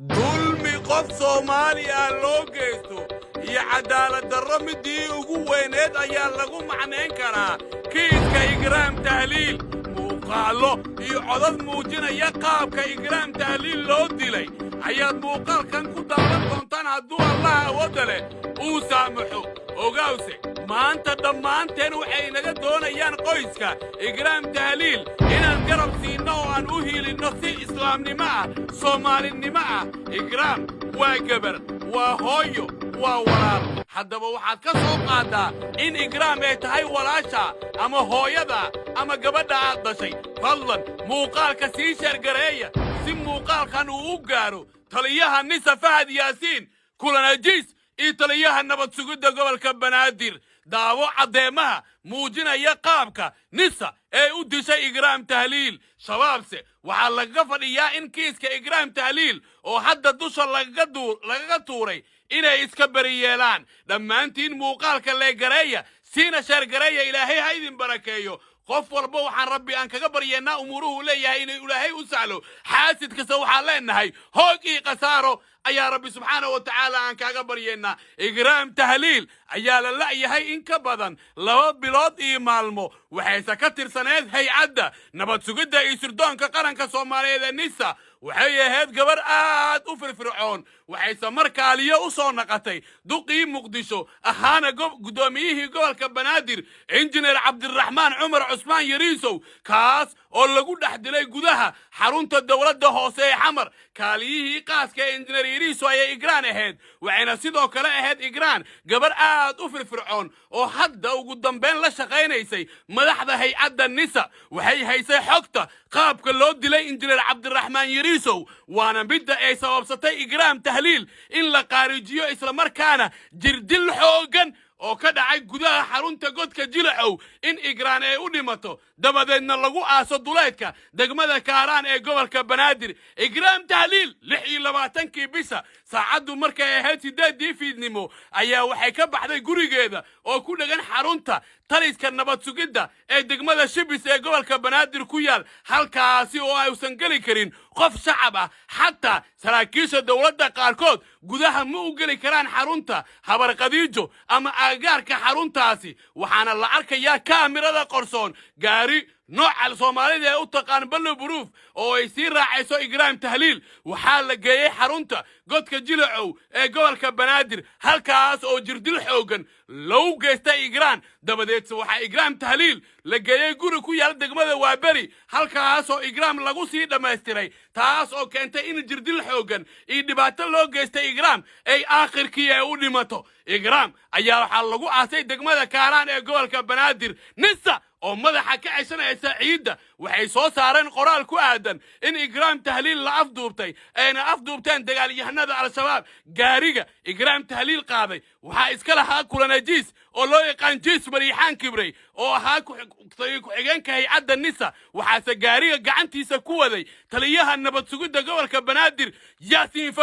dulmi qof Soomaaliya loo geysto iyo cadaalad darro midii ugu weyneed ayaa lagu macnayn karaa kiiska Ikraam Tahliil muuqaallo iyo codad muujinaya qaabka Ikraam Tahliil loo dilay ayaad muuqaalkan ku daawan doontaan hadduu Allah awoodda leh uu saamaxo ogaawse maanta dhammaanteen waxay naga doonayaan qoyska Ikraam Tahliil inaan garab siino oo aan u hiilinno si islaamnimo ah Soomaalinimo ah Ikraam waa gabar waa hooyo waa walaal haddaba waxaad ka soo qaadaa in Ikraam ay tahay walaasha ama hooyada ama gabadha aad dhashay fadlan muuqaalka sii sheergareeya si muuqaalkan uu u gaaro taliyaha nisa Fahad Yaasiin Kulanajiis iyo taliyaha nabad sugidda gobolka Banaadir daawo caddeemaha muujinaya qaabka nisa ee u dishay Ikraam Tahliil shabaabse waxaa laga fadhiyaa in kiiska Ikraam Tahliil oo hadda dusha lagaga tuuray inay iska bari yeelaan dhammaantiin muuqaalka leegareeya siina sheergareeya ilaahay ha idin barakeeyo qof walba waxaan rabbi aan kaga baryeennaa umuruhu leeyahay inay ilaahay u sahlo xaasid kasta waxaan leenahay hoog iyo khasaaro ayaa rabbi subxaanahu wa tacaala aan kaaga baryeennaa Ikraam Tahliil ayaa la la'yahay in ka badan 2 bilood iyo maalmo waxayse ka tirsaneed hay'adda nabad sugidda iyo sirdoonka qaranka Soomaaliyeed ee nisa waxay ahayd gabar aad u firfircoon waxayse markaaliyo u soo naqatay duqii Muqdisho ahaana gudoomiyihii gobolka Banaadir injineer Cabdiraxmaan Cumar Cusmaan Yariisow kaas oo lagu dhex dilay gudaha xarunta dawladda hoose ee Xamar kaaliyihii qaaska ee injineer Yariisow ayay Ikraan ahayd waxayna sidoo kale ahayd Ikraan gabar aad u firfircoon oo hadda ugu dambeyn la shaqaynaysay madaxda hay'adda nisa waxay haysay xogta qaabka loo dilay injineer Cabdiraxmaan Yariisow waana midda ay sababsatay Ikraam Tahliil in la qaarijiyo isla markaana jirdil xoogan oo ka dhacay gudaha xarunta godka Jilacow in Ikraan ay u dhimato dabadeedna lagu aaso duleedka degmada Kaaraan ee gobolka Banaadir Ikraam Tahliil 26kii bisha saacadu markay ahayd 8 fiidnimo ayaa waxay ka baxday gurigeeda oo ku dhagan xarunta taliska nabad sugidda ee degmada Shibis ee gobolka Banaadir ku yaal halkaasi oo aysan gali karin qof shacab ah xataa saraakiisha dawladda qaarkood gudaha ma u gali karaan xarunta habar qadiijo ama agaarka xaruntaasi waxaana la arkayaa kaamirada qorsoon gaari nooca Soomaalida ee u taqaan Bulletproof oo ay sii raacayso Ikraam Tahliil waxaa la geeyay xarunta godka Jilacow ee gobolka Banaadir halkaas oo jirdil xoogan loo geystay Ikraan dabadeed waxa Ikraam Tahliil la geeyay guri ku yaal degmada Waaberi halkaas oo Ikraam lagu sii dhameystiray taas oo keentay in jirdil xoogan iyo dhibaato loo geystay Ikraam ay aakhirkii ay u dhimato Ikraam ayaa waxa lagu aasay degmada Kaaraan ee gobolka Banaadir nisa oo madaxa ka ceshanaysa ciidda waxay soo saareen qoraal ku aadan in Ikraam Tahliil la afduubtay ayna afduubteen dagaalyahanada al-shabaab gaariga Ikraam Tahliil qaaday waxa iska lahaa Kulanajiis oo loo yaqaan Jiis Mariixaan Kibrey oo ahaa ku-xigeenka hay'adda nisa waxaase gaariga gacantiisa ku waday taliyaha nabad sugidda gobolka Banaadir Yaasiin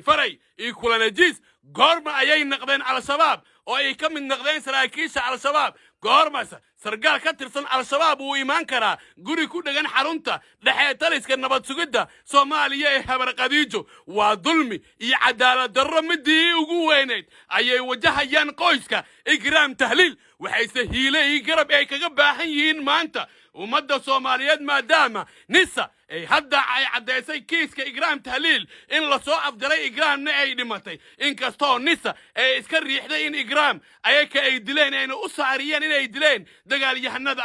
Faray iyo Kulanajiis goorma ayay naqdeen al-shabaab oo ay ka mid naqdeen saraakiisha al-shabaab goormasa sargaal ka tirsan al-shabaab uu imaan karaa guri ku dhagan xarunta dhexe taliska nabad sugidda Soomaaliya ee habar qadiijo waa dulmi iyo cadaalad darro midii ugu weyneed ayay wajahayaan qoyska Ikraam Tahliil waxayse hiilay garab ay kaga baahan yihiin maanta ummadda Soomaaliyeed maadaama nisa ay hadda ay cadeysay kiiska Ikraam Tahliil in la soo afdalay Ikraamna ay dhimatay inkastoo nisa ay iska riixday in Ikraam ay dileen ayna u saariyeen inay dileen dagaalyahanada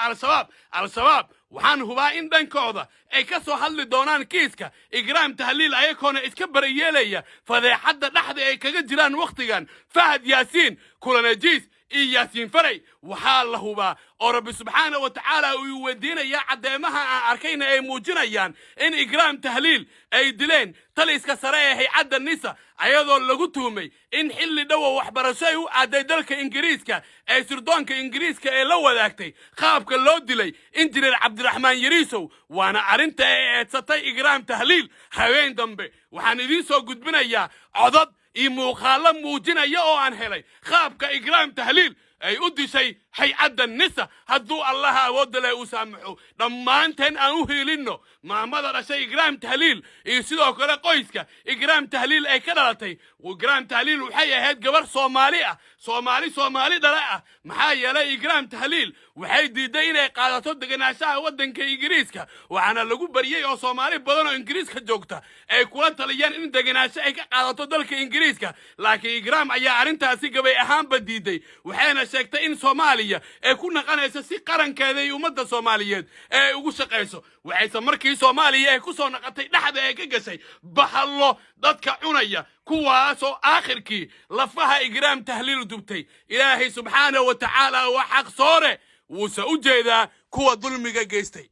al-shabaab waxaan hubaa in dhankooda ay ka soo hadli doonaan kiiska Ikraam Tahliil ayagoona iska barayeelaya fadeexadda dhaxda ay kaga jiraan waqtigan Fahad Yaasiin Kulanajiis iyo Yaasiin Faray waxaa la hubaa oo rabbi subxaanahu wa tacaala uu weydiinaya caddeemaha aan arkayna ay muujinayaan in Ikraam Tahliil ay dileen taliska sare ee hay'adda nisa ayadoo lagu tuhmay in xilli dhow waxbarasho ay u aaday dalka Ingiriiska ee sirdoonka Ingiriiska ee la wadaagtay qaabka loo dilay injineer Cabdiraxmaan Yariisow waana arinta ay eedsatay Ikraam Tahliil haween dambe waxaan idin soo gudbinayaa codad iyo muuqaallo muujinaya oo aan helay qaabka Ikraam Tahliil ay u dishay hay-adda nisa hadduu allaha awoodda leh u saamaxo dhammaanteen aan u hiilinno maamada dhashay igraam tahliil iyo sidoo kale qoyska igraam tahliil ay ka dhalatay igraam tahliil waxay ahayd gabar soomaali ah soomaali dhala ah maxaa yeelay igraam tahliil waxay diiday inay qaadato deganaanshaha waddanka ingiriiska waxaana lagu bariyey oo soomaali badan oo ingiriiska joogta ay kula taliyeen in deganaansho ay ka qaadato dalka ingiriiska laakiin igraam ayaa arrintaasi gabay ahaanba diiday waxayna sheegtay in soomaaliya ay ku naqanayso si qarankeeda iyo ummadda soomaaliyeed ee ugu shaqayso waxayse markii soomaaliya ay ku soo naqatay dhexda ay ka gashay bahallo dadka cunaya kuwaasoo aakhirkii lafaha igraam tahliil dubtay ilaahay subxaanahu wa tacaala waa xaq soore wuuse u jeedaa kuwa dulmiga geystay